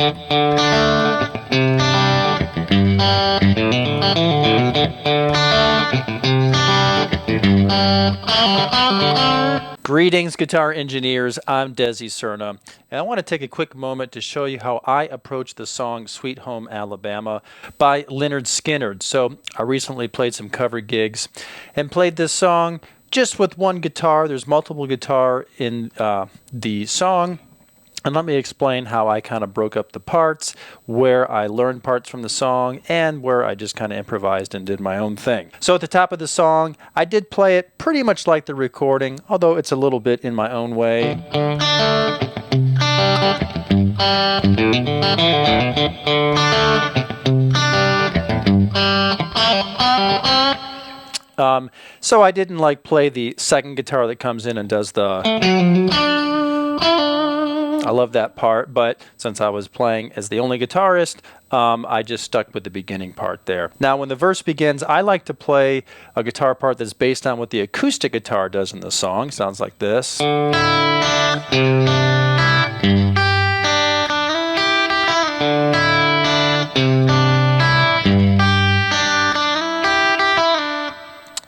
Greetings, guitar engineers. I'm Desi Cerna, and I want to take a quick moment to show you how I approach the song Sweet Home Alabama by Lynyrd Skynyrd. So I recently played some cover gigs and played this song just with one guitar. There's multiple guitar in the song. And let me explain how I kind of broke up the parts, where I learned parts from the song, and where I just kind of improvised and did my own thing. So at the top of the song, I did play it pretty much like the recording, although it's a little bit in my own way. So I didn't like play the second guitar that comes in and does the... I love that part, but since I was playing as the only guitarist, I just stuck with the beginning part there. Now, when the verse begins, I like to play a guitar part that's based on what the acoustic guitar does in the song. Sounds like this.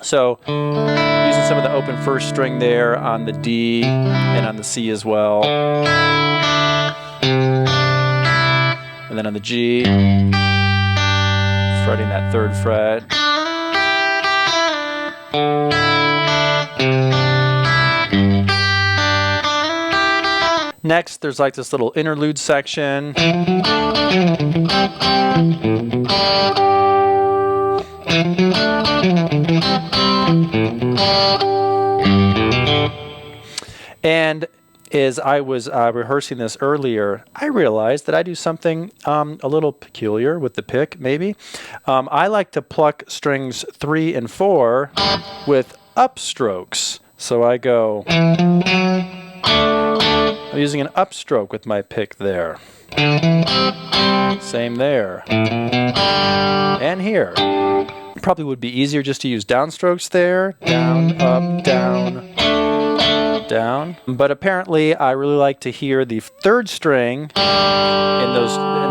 So, using some of the open first string there on the D and on the C as well. And then on the G, fretting that third fret. Next, there's like this little interlude section. And as I was rehearsing this earlier, I realized that I do something a little peculiar with the pick, maybe. I like to pluck strings 3 and 4 with upstrokes. So I go, I'm using an upstroke with my pick there. Same there. And here. Probably would be easier just to use downstrokes there. Down, up, down. Down, but apparently I really like to hear the third string in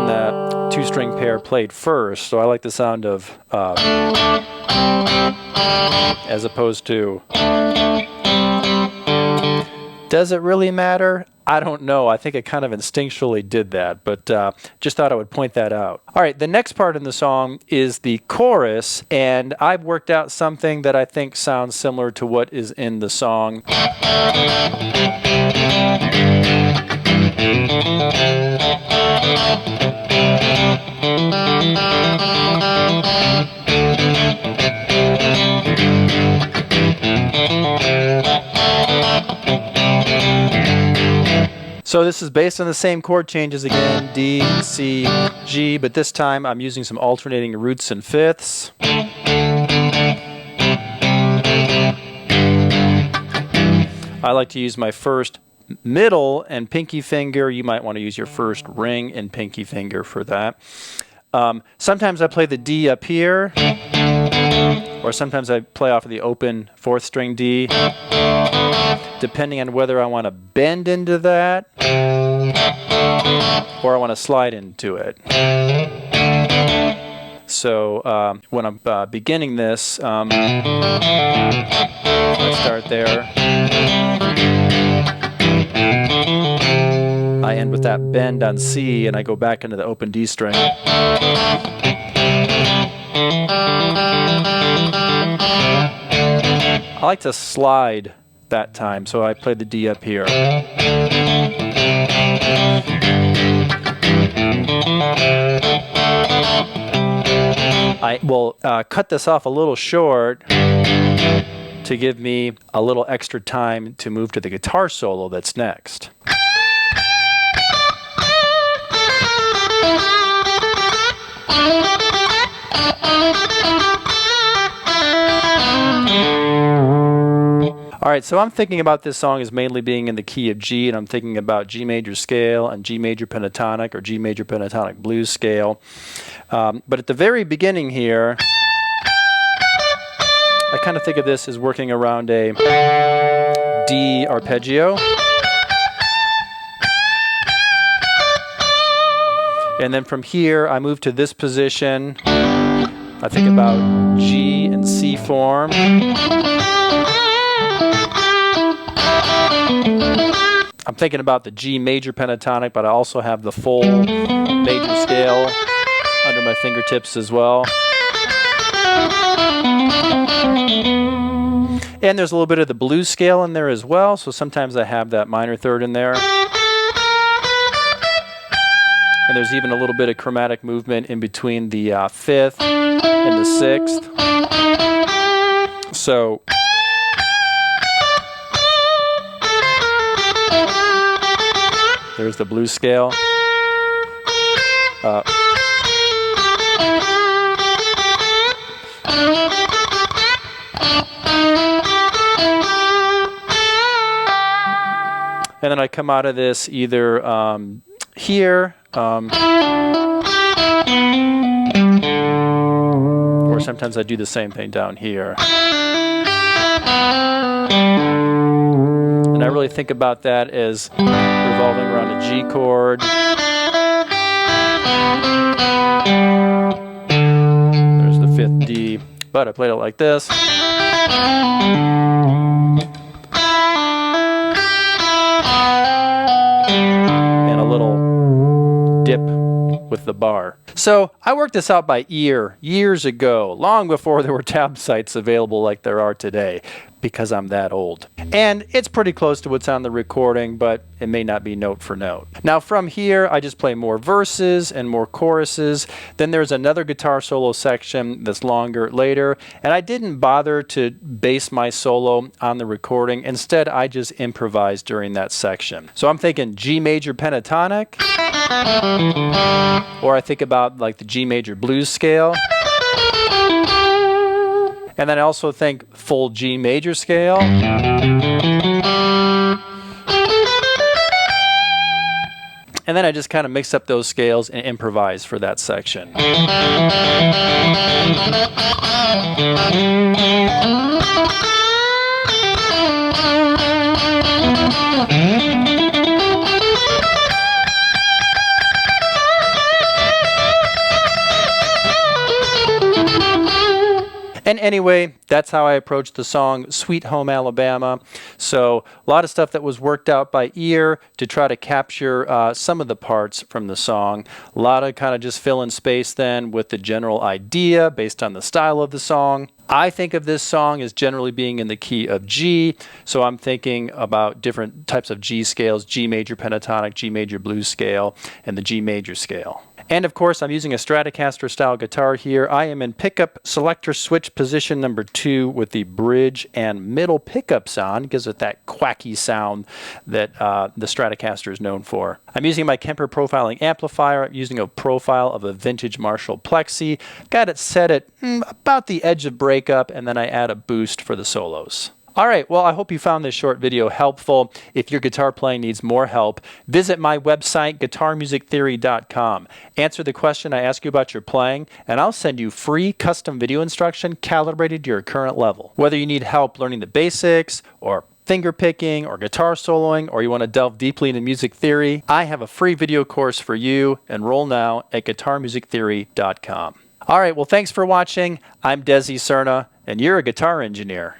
the two-string pair played first. So I like the sound of as opposed to. Does it really matter? I don't know. I think I kind of instinctually did that, but just thought I would point that out. All right, the next part in the song is the chorus, and I've worked out something that I think sounds similar to what is in the song. So this is based on the same chord changes again, D, C, G, but this time I'm using some alternating roots and fifths. I like to use my first middle and pinky finger. You might want to use your first ring and pinky finger for that. Sometimes I play the D up here, or sometimes I play off of the open 4th string D, depending on whether I want to bend into that or I want to slide into it. So when I'm beginning this, let's start there. I end with that bend on C and I go back into the open D string. I like to slide that time, so I play the D up here. I will cut this off a little short to give me a little extra time to move to the guitar solo that's next. All right, so I'm thinking about this song as mainly being in the key of G, and I'm thinking about G major scale and G major pentatonic or G major pentatonic blues scale. But at the very beginning here, I kind of think of this as working around a D arpeggio. And then from here, I move to this position. I think about G and C form. I'm thinking about the G major pentatonic, but I also have the full major scale under my fingertips as well. And there's a little bit of the blues scale in there as well, so sometimes I have that minor third in there. And there's even a little bit of chromatic movement in between the 5th and the 6th. So there's the blues scale. And then I come out of this either here, or sometimes I do the same thing down here. And I really think about that as revolving around a G chord. There's the 5th D, but I played it like this. And a little dip with the bar. So I worked this out by ear years ago, long before there were tab sites available like there are today, because I'm that old. And it's pretty close to what's on the recording, but it may not be note for note. Now from here, I just play more verses and more choruses. Then there's another guitar solo section that's longer later, and I didn't bother to base my solo on the recording. Instead, I just improvised during that section. So I'm thinking G major pentatonic, or I think about like the G major blues scale. And then I also think full G major scale. And then I just kind of mix up those scales and improvise for that section. And anyway, that's how I approached the song Sweet Home Alabama. So a lot of stuff that was worked out by ear to try to capture some of the parts from the song. A lot of kind of just fill in space then with the general idea based on the style of the song. I think of this song as generally being in the key of G, so I'm thinking about different types of G scales, G major pentatonic, G major blues scale, and the G major scale. And of course, I'm using a Stratocaster style guitar here. I am in pickup selector switch position number 2 with the bridge and middle pickups on. It gives it that quacky sound that the Stratocaster is known for. I'm using my Kemper profiling amplifier. I'm using a profile of a vintage Marshall Plexi. Got it set at about the edge of breakup, and then I add a boost for the solos. All right, well, I hope you found this short video helpful. If your guitar playing needs more help, visit my website, guitarmusictheory.com. Answer the question I ask you about your playing, and I'll send you free custom video instruction calibrated to your current level. Whether you need help learning the basics, or finger picking, or guitar soloing, or you want to delve deeply into music theory, I have a free video course for you. Enroll now at guitarmusictheory.com. All right, well, thanks for watching. I'm Desi Cerna, and you're a guitar engineer.